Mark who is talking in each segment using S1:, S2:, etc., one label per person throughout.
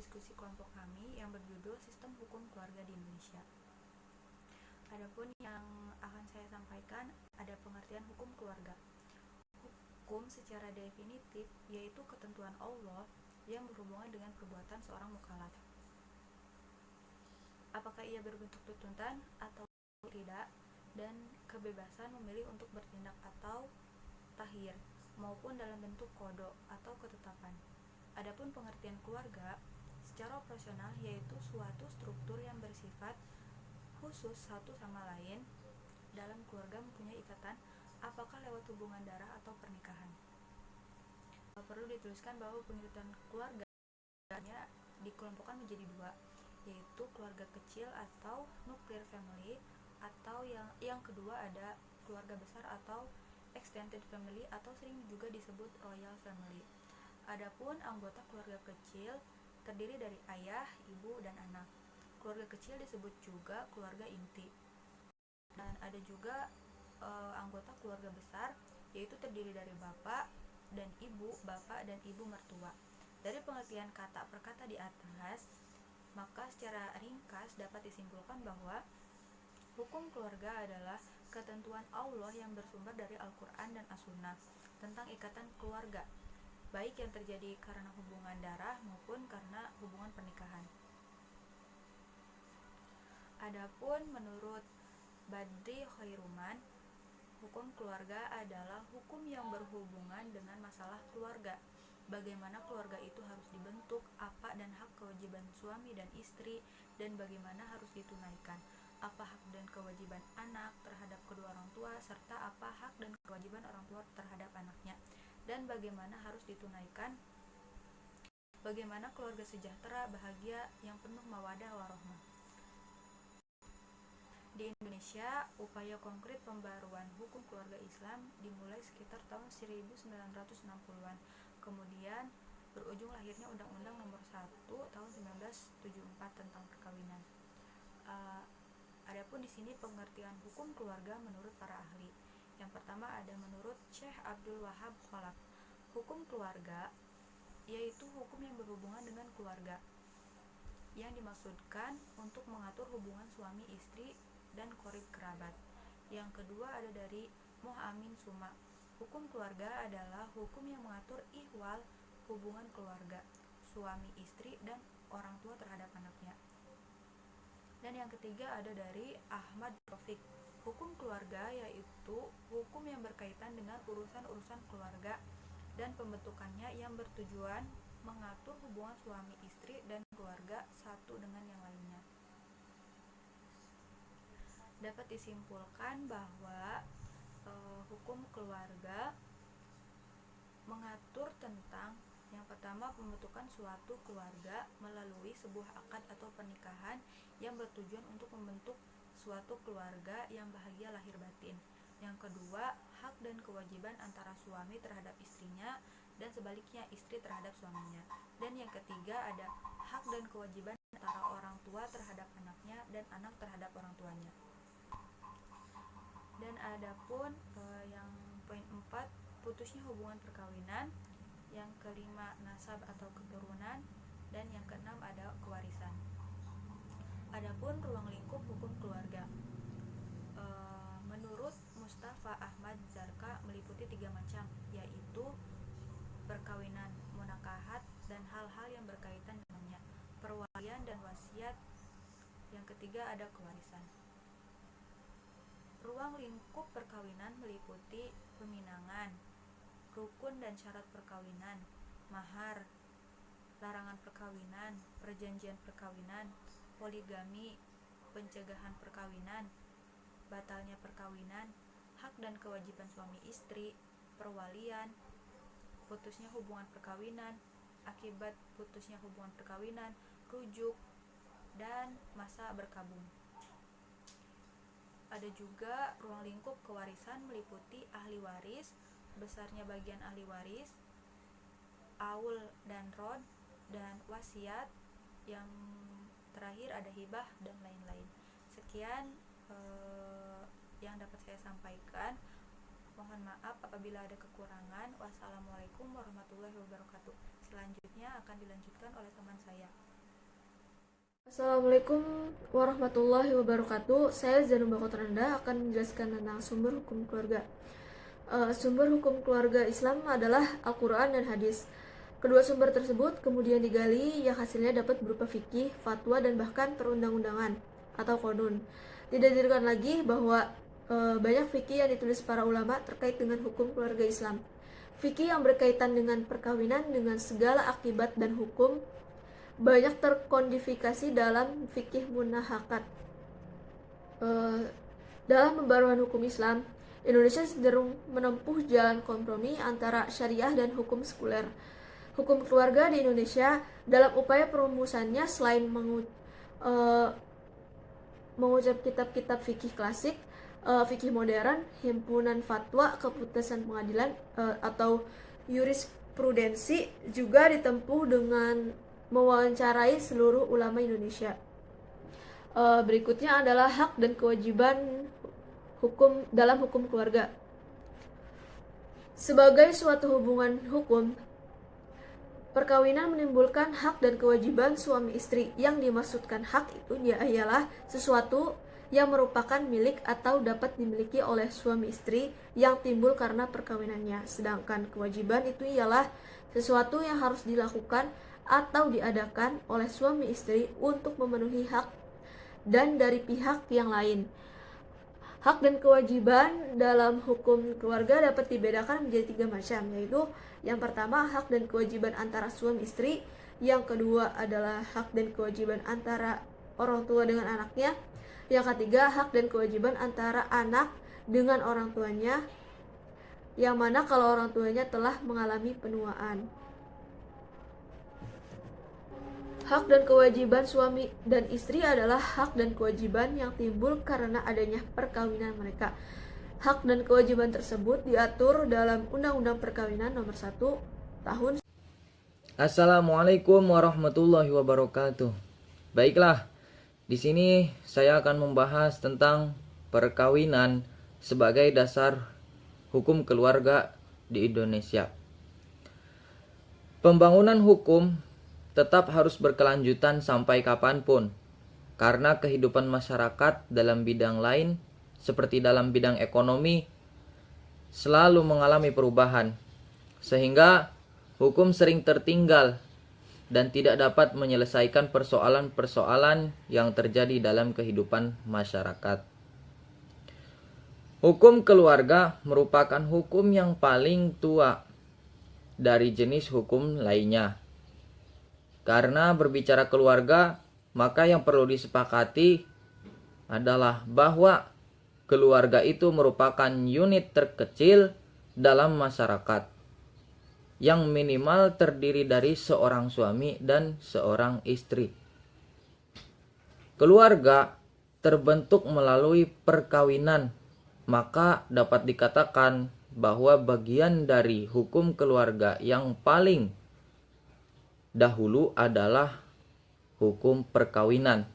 S1: diskusi kelompok kami yang berjudul Sistem Hukum Keluarga di Indonesia. Adapun yang akan saya sampaikan ada pengertian hukum keluarga. Hukum secara definitif yaitu ketentuan Allah yang berhubungan dengan perbuatan seorang mukallaf. Apakah ia berbentuk tuntutan atau tidak, dan kebebasan memilih untuk bertindak atau takhir, maupun dalam bentuk qada atau ketetapan. Adapun pengertian keluarga secara operasional yaitu suatu struktur yang bersifat khusus satu sama lain. Dalam keluarga mempunyai ikatan apakah lewat hubungan darah atau pernikahan. Perlu dituliskan bahwa pengertian keluarganya dikelompokkan menjadi dua, yaitu keluarga kecil atau nuclear family, atau yang kedua ada keluarga besar atau extended family atau sering juga disebut royal family. Adapun anggota keluarga kecil terdiri dari ayah, ibu, dan anak. Keluarga kecil disebut juga keluarga inti. Dan ada juga anggota keluarga besar, yaitu terdiri dari bapak dan ibu mertua. Dari pengertian kata per kata di atas, maka secara ringkas dapat disimpulkan bahwa hukum keluarga adalah ketentuan Allah yang bersumber dari Al-Quran dan As-Sunnah tentang ikatan keluarga, baik yang terjadi karena hubungan darah maupun karena hubungan pernikahan. Adapun menurut Badri Khairuman, hukum keluarga adalah hukum yang berhubungan dengan masalah keluarga. Bagaimana keluarga itu harus dibentuk, apa dan hak kewajiban suami dan istri, dan bagaimana harus ditunaikan. Apa hak dan kewajiban anak terhadap kedua orang tua, serta apa hak dan kewajiban orang tua terhadap anaknya, dan bagaimana harus ditunaikan. Bagaimana keluarga sejahtera, bahagia, yang penuh mawadah warahmah. Di Indonesia, upaya konkret pembaruan hukum keluarga Islam dimulai sekitar tahun 1960-an. Kemudian berujung lahirnya Undang-Undang Nomor 1 tahun 1974 tentang perkawinan. Adapun di sini pengertian hukum keluarga menurut para ahli. Yang pertama ada menurut Syekh Abdul Wahab Khalaf. Hukum keluarga yaitu hukum yang berhubungan dengan keluarga, yang dimaksudkan untuk mengatur hubungan suami istri dan qorib kerabat. Yang kedua ada dari Muhammad Suma. Hukum keluarga adalah hukum yang mengatur ihwal hubungan keluarga, suami istri dan orang tua terhadap anaknya. Dan yang ketiga ada dari Ahmad Rafiq. Hukum keluarga yaitu hukum yang berkaitan dengan urusan-urusan keluarga dan pembentukannya yang bertujuan mengatur hubungan suami istri dan keluarga satu dengan yang lainnya. Dapat disimpulkan bahwa hukum keluarga mengatur tentang yang pertama pembentukan suatu keluarga melalui sebuah akad atau pernikahan yang bertujuan untuk membentuk suatu keluarga yang bahagia lahir batin. Yang kedua, hak dan kewajiban antara suami terhadap istrinya dan sebaliknya istri terhadap suaminya. Dan yang ketiga ada hak dan kewajiban antara orang tua terhadap anaknya dan anak terhadap orang tuanya. Dan adapun yang poin 4, putusnya hubungan perkawinan. Yang kelima, nasab atau keturunan. Dan yang keenam ada kewarisan. Adapun ruang lingkup hukum keluarga, menurut Mustafa Ahmad Zarqa meliputi 3 macam, yaitu perkawinan, munakahat, dan hal-hal yang berkaitan dengannya, perwalian dan wasiat. Yang ketiga ada kewarisan. Ruang lingkup perkawinan meliputi peminangan, rukun dan syarat perkawinan, mahar, larangan perkawinan, perjanjian perkawinan, poligami, pencegahan perkawinan, batalnya perkawinan, hak dan kewajiban suami istri, perwalian, putusnya hubungan perkawinan, akibat putusnya hubungan perkawinan, rujuk, dan masa berkabung. Ada juga ruang lingkup kewarisan meliputi ahli waris, besarnya bagian ahli waris, aul dan rod, dan wasiat. Yang terakhir ada hibah dan lain-lain. Sekian yang dapat saya sampaikan. Mohon maaf apabila ada kekurangan. Wassalamualaikum warahmatullahi wabarakatuh. Selanjutnya akan dilanjutkan oleh teman saya.
S2: Assalamualaikum warahmatullahi wabarakatuh. Saya Zanum Bakotranda akan menjelaskan tentang sumber hukum keluarga. Sumber hukum keluarga Islam adalah Al-Quran dan hadis. Kedua sumber tersebut kemudian digali yang hasilnya dapat berupa fikih, fatwa, dan bahkan perundang-undangan atau qanun. Tidak diragukan lagi bahwa banyak fikih yang ditulis para ulama terkait dengan hukum keluarga Islam. Fikih yang berkaitan dengan perkawinan dengan segala akibat dan hukum banyak terkodifikasi dalam fikih munahakat. Dalam pembaruan hukum Islam, Indonesia cenderung menempuh jalan kompromi antara syariah dan hukum sekuler. Hukum keluarga di Indonesia dalam upaya perumusannya selain mengucap kitab-kitab fikih klasik, fikih modern, himpunan fatwa, keputusan pengadilan atau jurisprudensi juga ditempuh dengan mewawancarai seluruh ulama Indonesia. Berikutnya adalah hak dan kewajiban hukum dalam hukum keluarga. Sebagai suatu hubungan hukum, perkawinan menimbulkan hak dan kewajiban suami istri. Yang dimaksudkan hak itu ialah sesuatu yang merupakan milik atau dapat dimiliki oleh suami istri yang timbul karena perkawinannya. Sedangkan kewajiban itu ialah sesuatu yang harus dilakukan atau diadakan oleh suami istri untuk memenuhi hak dan dari pihak yang lain. Hak dan kewajiban dalam hukum keluarga dapat dibedakan menjadi 3 macam, yaitu yang pertama hak dan kewajiban antara suami istri, yang kedua adalah hak dan kewajiban antara orang tua dengan anaknya, yang ketiga hak dan kewajiban antara anak dengan orang tuanya, yang mana kalau orang tuanya telah mengalami penuaan. Hak dan kewajiban suami dan istri adalah hak dan kewajiban yang timbul karena adanya perkawinan mereka. Hak dan kewajiban tersebut diatur dalam Undang-Undang Perkawinan Nomor 1 Tahun.
S3: Assalamualaikum warahmatullahi wabarakatuh. Baiklah, di sini saya akan membahas tentang perkawinan sebagai dasar hukum keluarga di Indonesia. Pembangunan hukum tetap harus berkelanjutan sampai kapanpun, karena kehidupan masyarakat dalam bidang lain, seperti dalam bidang ekonomi, selalu mengalami perubahan, sehingga hukum sering tertinggal dan tidak dapat menyelesaikan persoalan-persoalan yang terjadi dalam kehidupan masyarakat. Hukum keluarga merupakan hukum yang paling tua dari jenis hukum lainnya. Karena berbicara keluarga, maka yang perlu disepakati adalah bahwa keluarga itu merupakan unit terkecil dalam masyarakat, yang minimal terdiri dari seorang suami dan seorang istri. Keluarga terbentuk melalui perkawinan, maka dapat dikatakan bahwa bagian dari hukum keluarga yang paling dahulu adalah hukum perkawinan.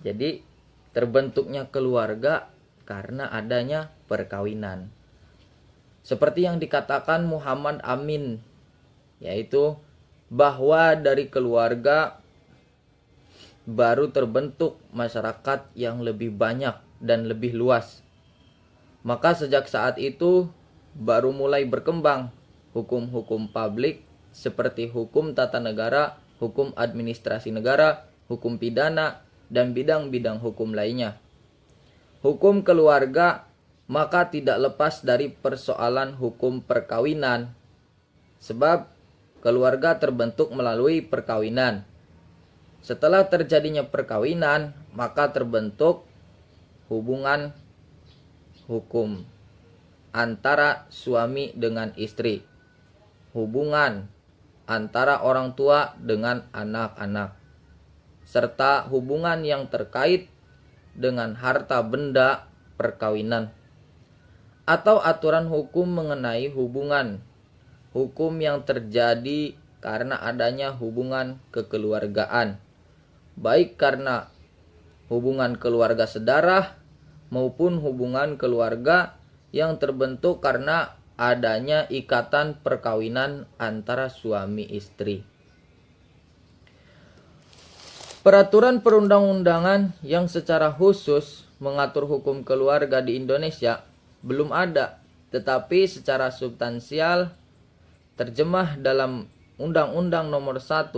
S3: Jadi terbentuknya keluarga karena adanya perkawinan. Seperti yang dikatakan Muhammad Amin, yaitu bahwa dari keluarga baru terbentuk masyarakat yang lebih banyak dan lebih luas. Maka sejak saat itu baru mulai berkembang hukum-hukum publik seperti hukum tata negara, hukum administrasi negara, hukum pidana, dan bidang-bidang hukum lainnya. Hukum keluarga maka tidak lepas dari persoalan hukum perkawinan, sebab keluarga terbentuk melalui perkawinan. Setelah terjadinya perkawinan, maka terbentuk hubungan hukum antara suami dengan istri, hubungan antara orang tua dengan anak-anak, serta hubungan yang terkait dengan harta benda perkawinan, atau aturan hukum mengenai hubungan hukum yang terjadi karena adanya hubungan kekeluargaan, baik karena hubungan keluarga sedarah maupun hubungan keluarga yang terbentuk karena adanya ikatan perkawinan antara suami istri. Peraturan perundang-undangan yang secara khusus mengatur hukum keluarga di Indonesia belum ada, tetapi secara substansial terjemah dalam Undang-Undang Nomor 1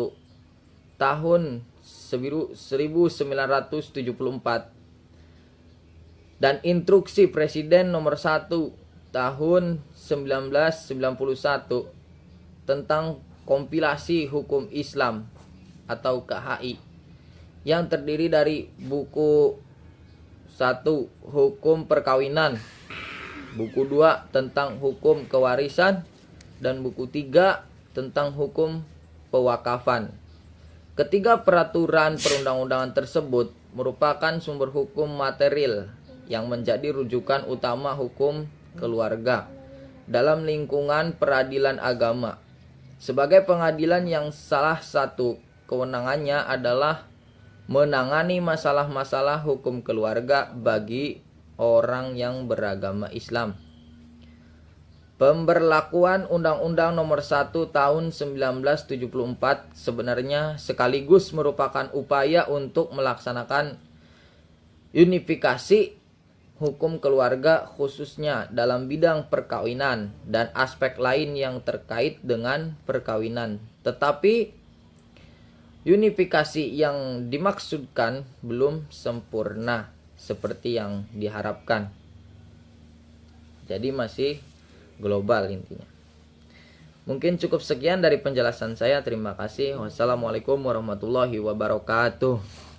S3: Tahun 1974 dan Instruksi Presiden Nomor 1 Tahun 1991 tentang Kompilasi Hukum Islam atau KHI yang terdiri dari buku 1 Hukum Perkawinan, buku 2 tentang Hukum Kewarisan, dan buku 3 tentang Hukum Pewakafan. Ketiga peraturan perundang-undangan tersebut merupakan sumber hukum material yang menjadi rujukan utama hukum keluarga dalam lingkungan peradilan agama. Sebagai pengadilan yang salah satu kewenangannya adalah menangani masalah-masalah hukum keluarga bagi orang yang beragama Islam. Pemberlakuan Undang-Undang Nomor 1 Tahun 1974 sebenarnya sekaligus merupakan upaya untuk melaksanakan unifikasi hukum keluarga khususnya dalam bidang perkawinan dan aspek lain yang terkait dengan perkawinan. Tetapi unifikasi yang dimaksudkan belum sempurna seperti yang diharapkan. Jadi masih global intinya. Mungkin cukup sekian dari penjelasan saya. Terima kasih. Wassalamualaikum warahmatullahi wabarakatuh.